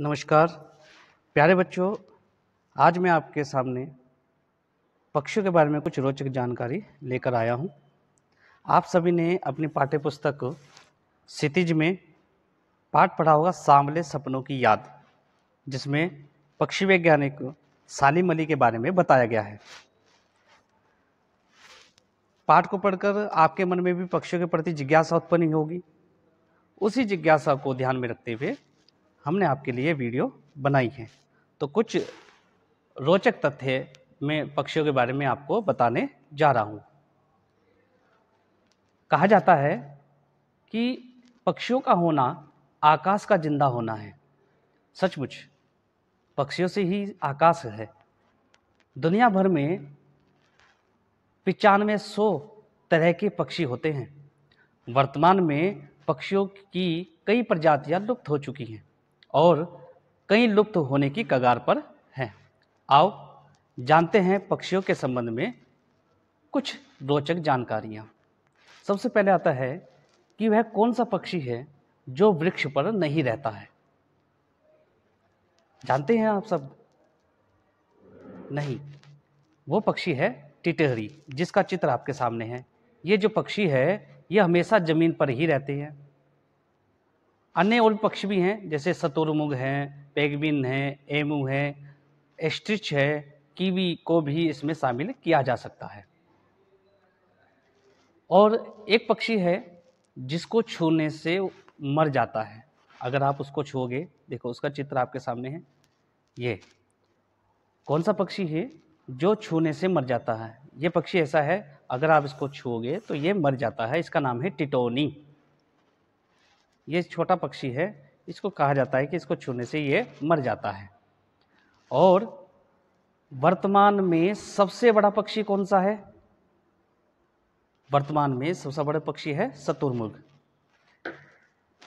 नमस्कार प्यारे बच्चों। आज मैं आपके सामने पक्षियों के बारे में कुछ रोचक जानकारी लेकर आया हूं। आप सभी ने अपनी पाठ्य पुस्तक क्षितिज में पाठ पढ़ा होगा सांवले सपनों की याद, जिसमें पक्षी वैज्ञानिक सालिम अली के बारे में बताया गया है। पाठ को पढ़कर आपके मन में भी पक्षियों के प्रति जिज्ञासा उत्पन्न होगी। उसी जिज्ञासा को ध्यान में रखते हुए हमने आपके लिए वीडियो बनाई है। तो कुछ रोचक तथ्य मैं पक्षियों के बारे में आपको बताने जा रहा हूं। कहा जाता है कि पक्षियों का होना आकाश का जिंदा होना है। सचमुच पक्षियों से ही आकाश है। दुनिया भर में 9500 तरह के पक्षी होते हैं। वर्तमान में पक्षियों की कई प्रजातियां लुप्त हो चुकी हैं और कई लुप्त होने की कगार पर हैं। आओ जानते हैं पक्षियों के संबंध में कुछ रोचक जानकारियां। सबसे पहले आता है कि वह कौन सा पक्षी है जो वृक्ष पर नहीं रहता है। जानते हैं आप सब? नहीं, वो पक्षी है टिटहरी, जिसका चित्र आपके सामने है। ये जो पक्षी है ये हमेशा जमीन पर ही रहते हैं। अन्य और पक्षी भी हैं, जैसे शतुरमुर्ग हैं, पेंगुइन हैं, एमू है, एस्ट्रिच है, कीवी को भी इसमें शामिल किया जा सकता है। और एक पक्षी है जिसको छूने से मर जाता है। अगर आप उसको छूओगे, देखो उसका चित्र आपके सामने है। ये कौन सा पक्षी है जो छूने से मर जाता है? ये पक्षी ऐसा है, अगर आप इसको छूओगे तो ये मर जाता है। इसका नाम है टिटोनी। ये छोटा पक्षी है, इसको कहा जाता है कि इसको छूने से ये मर जाता है। और वर्तमान में सबसे बड़ा पक्षी कौन सा है? वर्तमान में सबसे बड़ा पक्षी है शतुरमुर्ग।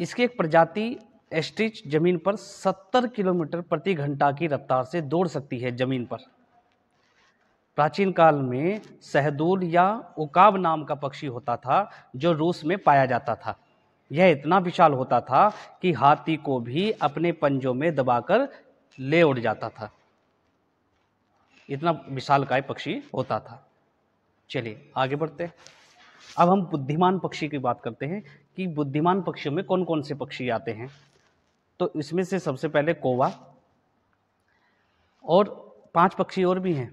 इसकी एक प्रजाति एस्ट्रिच जमीन पर 70 किलोमीटर प्रति घंटा की रफ्तार से दौड़ सकती है जमीन पर। प्राचीन काल में सहदूल या उकाब नाम का पक्षी होता था जो रूस में पाया जाता था। यह इतना विशाल होता था कि हाथी को भी अपने पंजों में दबाकर ले उड़ जाता था। इतना विशालकाय पक्षी होता था। चलिए आगे बढ़ते हैं। अब हम बुद्धिमान पक्षी की बात करते हैं कि बुद्धिमान पक्षियों में कौन कौन से पक्षी आते हैं। तो इसमें से सबसे पहले कौवा, और 5 पक्षी और भी हैं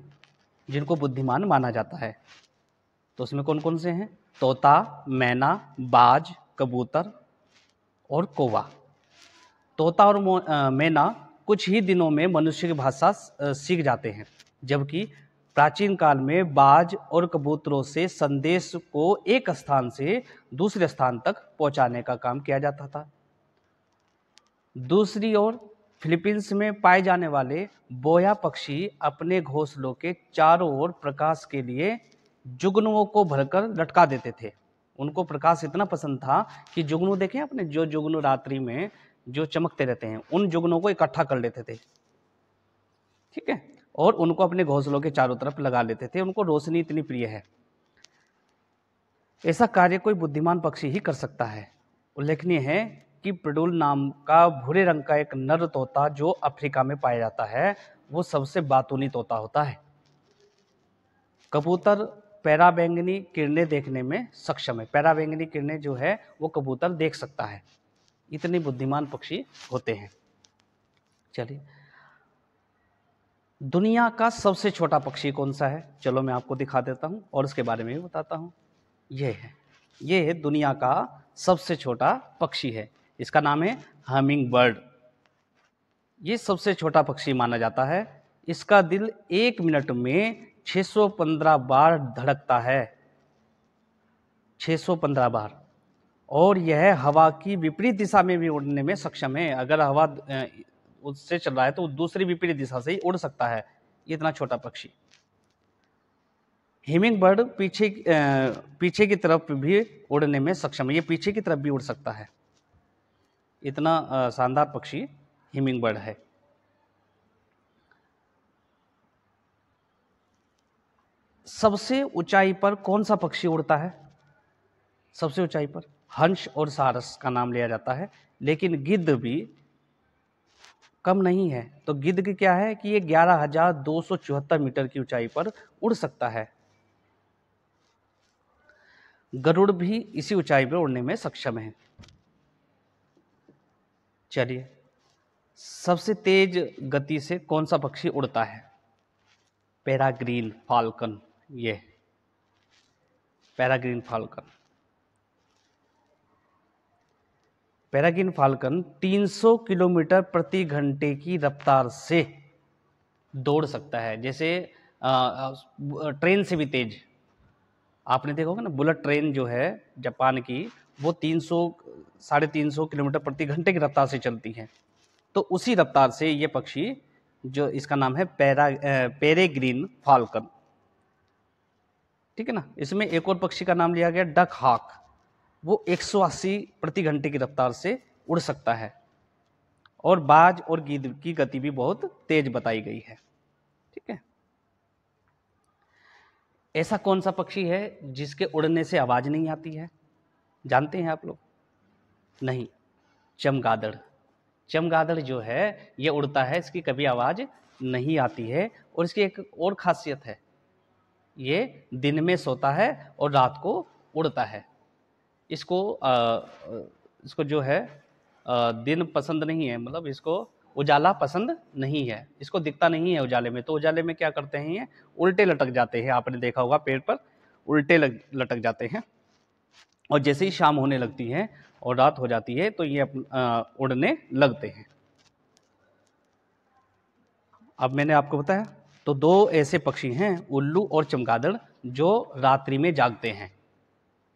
जिनको बुद्धिमान माना जाता है। तो उसमें कौन कौन से हैं? तोता, मैना, बाज, कबूतर और कौवा। तोता और मैना कुछ ही दिनों में मनुष्य की भाषा सीख जाते हैं, जबकि प्राचीन काल में बाज और कबूतरों से संदेश को एक स्थान से दूसरे स्थान तक पहुंचाने का काम किया जाता था। दूसरी ओर फिलीपींस में पाए जाने वाले बोया पक्षी अपने घोंसलों के चारों ओर प्रकाश के लिए जुगनुओं को भरकर लटका देते थे। उनको प्रकाश इतना पसंद था कि जुगनू, देखें अपने, जो जुगनू रात्रि में जो चमकते रहते हैं, उन जुगनू को इकट्ठा कर लेते थे, ठीक है, और उनको अपने घोंसलों के चारों तरफ लगा लेते थे। उनको रोशनी इतनी प्रिय है। ऐसा कार्य कोई बुद्धिमान पक्षी ही कर सकता है। उल्लेखनीय है कि प्रोडुल नाम का भूरे रंग का एक नर तोता जो अफ्रीका में पाया जाता है, वो सबसे बातूनी तोता होता है। कबूतर पैराबैंगनी किरणें देखने में सक्षम है। पैराबैंगनी किरणें जो है वो कबूतर देख सकता है। इतने बुद्धिमान पक्षी होते हैं। चलिए, दुनिया का सबसे छोटा पक्षी कौन सा है? चलो मैं आपको दिखा देता हूं और उसके बारे में भी बताता हूं। ये है दुनिया का सबसे छोटा पक्षी है। इसका नाम है हमिंग बर्ड। ये सबसे छोटा पक्षी माना जाता है। इसका दिल 1 मिनट में 615 बार धड़कता है। 615 बार। और यह हवा की विपरीत दिशा में भी उड़ने में सक्षम है। अगर हवा उससे चल रहा है तो दूसरी विपरीत दिशा से ही उड़ सकता है। इतना छोटा पक्षी। हिमिंग बर्ड पीछे की तरफ भी उड़ने में सक्षम है। ये पीछे की तरफ भी उड़ सकता है। इतना शानदार पक्षी हिमिंग बर्ड है। सबसे ऊंचाई पर कौन सा पक्षी उड़ता है? सबसे ऊंचाई पर हंस और सारस का नाम लिया जाता है, लेकिन गिद्ध भी कम नहीं है। तो गिद्ध की क्या है कि ये 11,274 मीटर की ऊंचाई पर उड़ सकता है। गरुड़ भी इसी ऊंचाई पर उड़ने में सक्षम है। चलिए, सबसे तेज गति से कौन सा पक्षी उड़ता है? Peregrine falcon. ये peregrine falcon. Peregrine falcon 300 kilometre प्रति घंटे की रफ्तार से दौड़ सकता है। जैसे ट्रेन से भी तेज। आपने देखा होगा ना, बुलेट ट्रेन जो है जापान की, वो 300-350 किलोमीटर प्रति घंटे की रफ्तार से चलती है। तो उसी रफ्तार से ये पक्षी, जो इसका नाम है पेरेग्रीन फाल्कन, ठीक है ना। इसमें एक और पक्षी का नाम लिया गया डक हॉक। वो 180 प्रति घंटे की रफ्तार से उड़ सकता है। और बाज और गिद्ध की गति भी बहुत तेज बताई गई है, ठीक है। ऐसा कौन सा पक्षी है जिसके उड़ने से आवाज नहीं आती है? जानते हैं आप लोग? नहीं, चमगादड़। चमगादड़ जो है ये उड़ता है, इसकी कभी आवाज नहीं आती है। और इसकी एक और खासियत है, ये दिन में सोता है और रात को उड़ता है। इसको जो है दिन पसंद नहीं है, मतलब इसको उजाला पसंद नहीं है। इसको दिखता नहीं है उजाले में, तो उजाले में क्या करते हैं, ये उल्टे लटक जाते हैं। आपने देखा होगा पेड़ पर उल्टे लटक जाते हैं। और जैसे ही शाम होने लगती है और रात हो जाती है तो ये उड़ने लगते हैं। अब मैंने आपको बताया, तो दो ऐसे पक्षी हैं, उल्लू और चमगादड़, जो रात्रि में जागते हैं।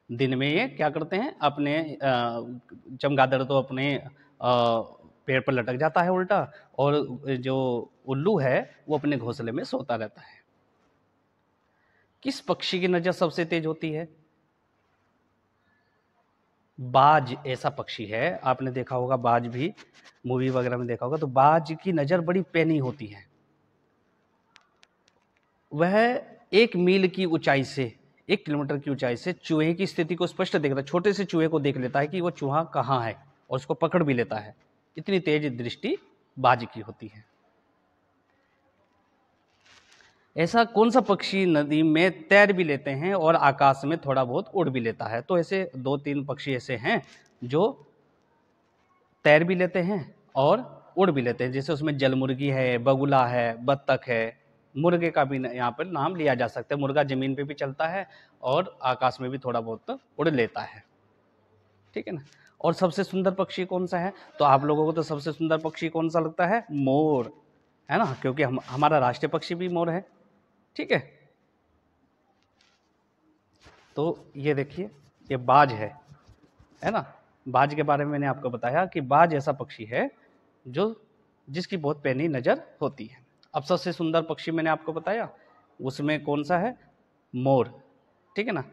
दिन में ये क्या करते हैं, अपने चमगादड़ तो अपने पेड़ पर लटक जाता है उल्टा, और जो उल्लू है वो अपने घोंसले में सोता रहता है। किस पक्षी की नजर सबसे तेज होती है? बाज ऐसा पक्षी है, आपने देखा होगा, बाज भी मूवी वगैरह में देखा होगा। तो बाज की नजर बड़ी पैनी होती है। वह 1 मील की ऊंचाई से, 1 किलोमीटर की ऊंचाई से चूहे की स्थिति को स्पष्ट देखता है। छोटे से चूहे को देख लेता है कि वो चूहा कहाँ है, और उसको पकड़ भी लेता है। इतनी तेज दृष्टि बाज की होती है। ऐसा कौन सा पक्षी नदी में तैर भी लेते हैं और आकाश में थोड़ा बहुत उड़ भी लेता है? तो ऐसे 2-3 पक्षी ऐसे हैं जो तैर भी लेते हैं और उड़ भी लेते हैं। जैसे उसमें जलमुर्गी है, बगुला है, बत्तख है। मुर्गे का भी यहाँ पर नाम लिया जा सकता है। मुर्गा जमीन पे भी चलता है और आकाश में भी थोड़ा बहुत उड़ लेता है, ठीक है ना। और सबसे सुंदर पक्षी कौन सा है? तो आप लोगों को तो सबसे सुंदर पक्षी कौन सा लगता है? मोर, है ना, क्योंकि हमारा राष्ट्रीय पक्षी भी मोर है, ठीक है। तो ये देखिए, ये बाज है ना। बाज के बारे में मैंने आपको बताया कि बाज ऐसा पक्षी है जो जिसकी बहुत पैनी नज़र होती है। अब सबसे सुंदर पक्षी मैंने आपको बताया, उसमें कौन सा है? मोर, ठीक है ना।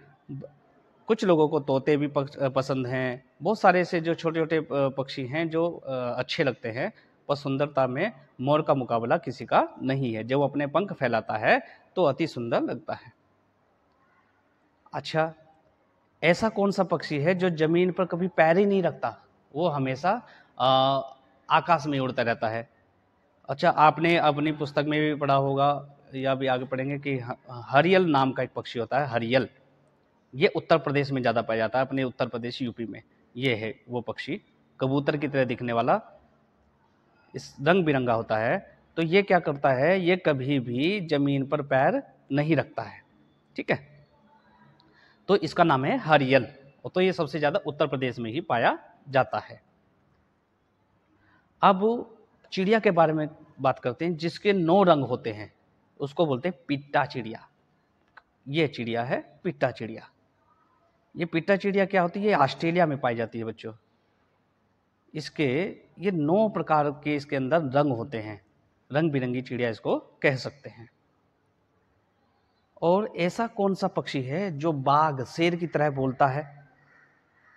कुछ लोगों को तोते भी पसंद हैं। बहुत सारे ऐसे जो छोटे छोटे पक्षी हैं जो अच्छे लगते हैं, पर सुंदरता में मोर का मुकाबला किसी का नहीं है। जब वो अपने पंख फैलाता है तो अति सुंदर लगता है। अच्छा, ऐसा कौन सा पक्षी है जो जमीन पर कभी पैर ही नहीं रखता? वो हमेशा आकाश में उड़ता रहता है। अच्छा, आपने अपनी पुस्तक में भी पढ़ा होगा या भी आगे पढ़ेंगे कि हरियल नाम का एक पक्षी होता है, हरियल। ये उत्तर प्रदेश में ज़्यादा पाया जाता है, अपने उत्तर प्रदेश यूपी में। ये है वो पक्षी, कबूतर की तरह दिखने वाला, इस रंग बिरंगा होता है। तो ये क्या करता है, ये कभी भी जमीन पर पैर नहीं रखता है, ठीक है। तो इसका नाम है हरियल। तो ये सबसे ज़्यादा उत्तर प्रदेश में ही पाया जाता है। अब चिड़िया के बारे में बात करते हैं जिसके 9 रंग होते हैं, उसको बोलते हैं पिट्टा चिड़िया। ये चिड़िया है पिट्टा चिड़िया। ये पिट्टा चिड़िया क्या होती है? ऑस्ट्रेलिया में पाई जाती है बच्चों। इसके ये 9 प्रकार के इसके अंदर रंग होते हैं। रंग बिरंगी चिड़िया इसको कह सकते हैं। और ऐसा कौन सा पक्षी है जो बाघ, शेर की तरह बोलता है,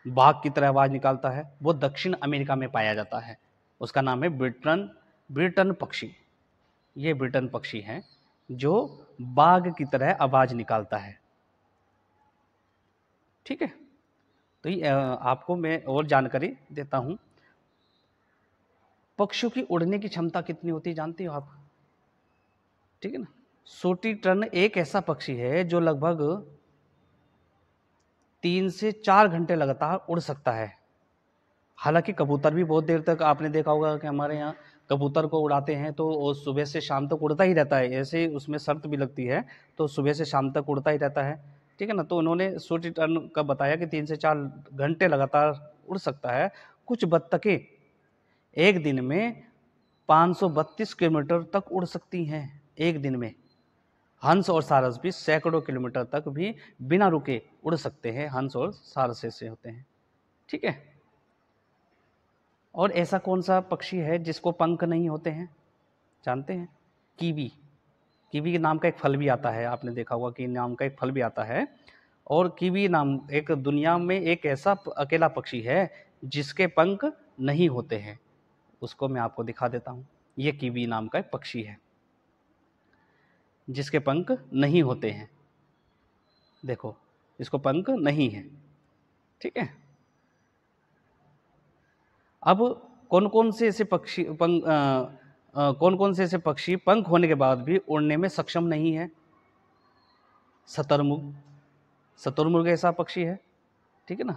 बाघ की तरह आवाज निकालता है? वो दक्षिण अमेरिका में पाया जाता है। उसका नाम है ब्रिटन पक्षी। ये ब्रिटन पक्षी है जो बाघ की तरह आवाज निकालता है, ठीक है। तो ये आपको मैं और जानकारी देता हूं। पक्षियों की उड़ने की क्षमता कितनी होती है जानते हो आप? ठीक है ना। सोटी टर्न एक ऐसा पक्षी है जो लगभग 3 से 4 घंटे लगातार उड़ सकता है। हालांकि कबूतर भी बहुत देर तक, आपने देखा होगा कि हमारे यहाँ कबूतर को उड़ाते हैं तो वो सुबह से शाम तक उड़ता ही रहता है, ऐसे ही उसमें शर्त भी लगती है, तो सुबह से शाम तक उड़ता ही रहता है। ठीक है ना। तो उन्होंने सोटी टर्न का बताया कि 3 से 4 घंटे लगातार उड़ सकता है। कुछ बत्तखें एक दिन में 532 किलोमीटर तक उड़ सकती हैं, एक दिन में। हंस और सारस भी सैकड़ों किलोमीटर तक भी बिना रुके उड़ सकते हैं, हंस और सारस ऐसे होते हैं। ठीक है। और ऐसा कौन सा पक्षी है जिसको पंख नहीं होते हैं जानते हैं? कीवी। कीवी के नाम का एक फल भी आता है, आपने देखा होगा कि नाम का एक फल भी आता है। और कीवी नाम एक दुनिया में एक ऐसा अकेला पक्षी है जिसके पंख नहीं होते हैं। उसको मैं आपको दिखा देता हूँ। ये कीवी नाम का एक पक्षी है जिसके पंख नहीं होते हैं। देखो, इसको पंख नहीं है। ठीक है। अब कौन कौन से ऐसे पक्षी कौन कौन से ऐसे पक्षी पंख होने के बाद भी उड़ने में सक्षम नहीं है? शतुरमुर्ग। शतुरमुर्ग ऐसा पक्षी है। ठीक है ना।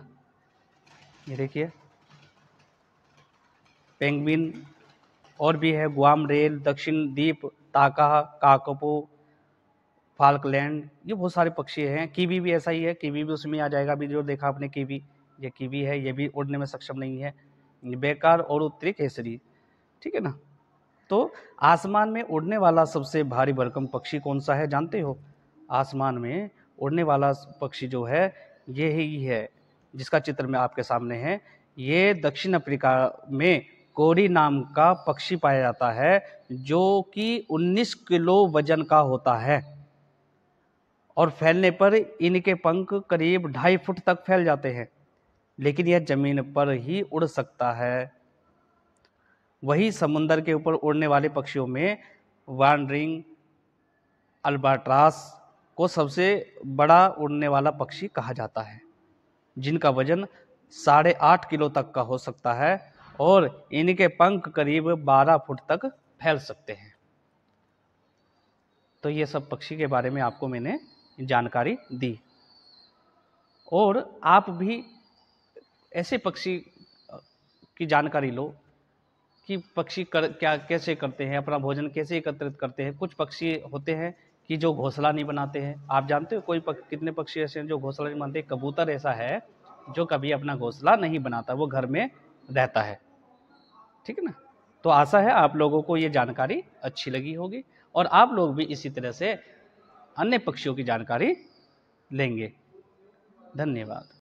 ये देखिए, पेंगुइन, और भी है गुआम रेल, दक्षिण द्वीप, ताका, काकपो, फाल्कलैंड, ये बहुत सारे पक्षी हैं। कीवी भी ऐसा ही है, कीवी भी उसमें आ जाएगा। अभी जो देखा आपने कीवी, ये कीवी है, ये भी उड़ने में सक्षम नहीं है। बेकार और उत्तरी केसरी। ठीक है ना। तो आसमान में उड़ने वाला सबसे भारी भरकम पक्षी कौन सा है जानते हो? आसमान में उड़ने वाला पक्षी जो है ये ही है जिसका चित्र में आपके सामने है। ये दक्षिण अफ्रीका में कोरी नाम का पक्षी पाया जाता है जो कि 19 किलो वजन का होता है, और फैलने पर इनके पंख करीब 2.5 फुट तक फैल जाते हैं, लेकिन यह जमीन पर ही उड़ सकता है। वही समुद्र के ऊपर उड़ने वाले पक्षियों में वांडरिंग अल्बाट्रास को सबसे बड़ा उड़ने वाला पक्षी कहा जाता है, जिनका वजन 8.5 किलो तक का हो सकता है, और इनके पंख करीब 12 फुट तक फैल सकते हैं। तो ये सब पक्षी के बारे में आपको मैंने जानकारी दी। और आप भी ऐसे पक्षी की जानकारी लो कि पक्षी क्या कैसे करते हैं, अपना भोजन कैसे एकत्रित करते हैं। कुछ पक्षी होते हैं कि जो घोंसला नहीं बनाते हैं। आप जानते हो कितने पक्षी ऐसे हैं जो घोंसला नहीं बनाते? कबूतर ऐसा है जो कभी अपना घोंसला नहीं बनाता, वो घर में रहता है। ठीक है ना। तो आशा है आप लोगों को ये जानकारी अच्छी लगी होगी, और आप लोग भी इसी तरह से अन्य पक्षियों की जानकारी लेंगे। धन्यवाद।